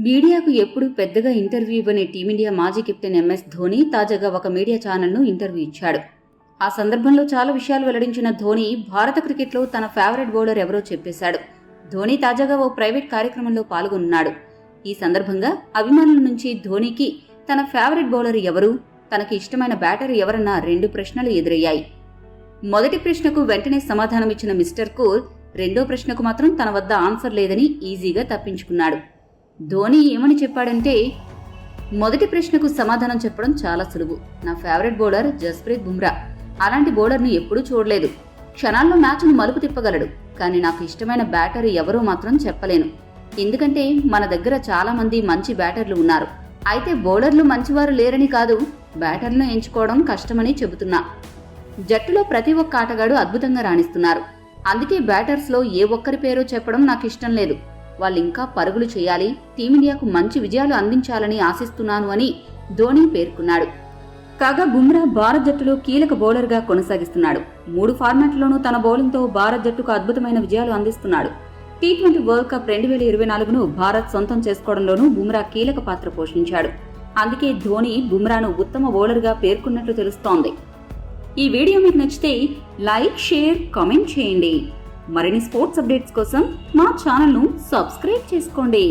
మీడియాకు ఎప్పుడూ పెద్దగా ఇంటర్వ్యూ ఇవ్వని టీమిండియా మాజీ కెప్టెన్ ఎంఎస్ ధోని తాజాగా ఒక మీడియా ఛానల్ను ఇంటర్వ్యూ ఇచ్చాడు. ఆ సందర్భంలో చాలా విషయాలు వెల్లడించిన ధోని భారత క్రికెట్లో తన ఫేవరెట్ బౌలర్ ఎవరో చెప్పేశాడు. ధోని తాజాగా ఓ ప్రైవేట్ కార్యక్రమంలో పాల్గొన్నాడు. ఈ సందర్భంగా అభిమానుల నుంచి ధోనికి తన ఫేవరెట్ బౌలర్ ఎవరు, తనకి ఇష్టమైన బ్యాటర్ ఎవరన్న 2 ప్రశ్నలు ఎదురయ్యాయి. మొదటి ప్రశ్నకు వెంటనే సమాధానమిచ్చిన మిస్టర్ కూల్ రెండో ప్రశ్నకు మాత్రం తన వద్ద ఆన్సర్ లేదని ఈజీగా తప్పించుకున్నాడు. ధోని ఏమని చెప్పాడంటే, మొదటి ప్రశ్నకు సమాధానం చెప్పడం చాలా సులువు. నా ఫేవరెట్ బౌలర్ జస్ప్రీత్ బుమ్రా. అలాంటి బౌలర్ను ఎప్పుడూ చూడలేదు. క్షణాల్లో మ్యాచ్ను మలుపు తిప్పగలడు. కానీ నాకు ఇష్టమైన బ్యాటర్ ఎవరో మాత్రం చెప్పలేను. ఎందుకంటే మన దగ్గర చాలా మంది మంచి బ్యాటర్లు ఉన్నారు. అయితే బౌలర్లు మంచివారు లేరని కాదు, బ్యాటర్లను ఎంచుకోవడం కష్టమని చెబుతున్నా. జట్టులో ప్రతి ఒక్క ఆటగాడు అద్భుతంగా రాణిస్తున్నారు. అందుకే బ్యాటర్స్లో ఏ ఒక్కరి పేరో చెప్పడం నాకు ఇష్టం లేదు. వాళ్ళింకా పరుగులు చేయాలి, టీమిండియాకు మంచి విజయాలు అందించాలని ఆశిస్తున్నాను అని ధోని పేర్కొన్నాడు. కాగా బుమ్రా భారత్ జట్టులో కీలక బౌలర్గా కొనసాగిస్తున్నాడు. 3 ఫార్మాట్లలోనూ తన బౌలింగ్తో భారత్ జట్టుకు అద్భుతమైన విజయాలు అందిస్తున్నాడు. టీ20 వరల్డ్ కప్ 2024ను భారత్ సొంతం చేసుకోవడంలోనూ బుమ్రా కీలక పాత్ర పోషించాడు. అందుకే ధోని బుమ్రాను ఉత్తమ బౌలర్గా పేర్కొన్నట్లు తెలుస్తోంది. ఈ వీడియో మీకు నచ్చితే లైక్, షేర్, కామెంట్ చేయండి. మరిన్ని స్పోర్ట్స్ అప్డేట్స్ కోసం మా ఛానల్ను సబ్స్క్రైబ్ చేసుకోండి.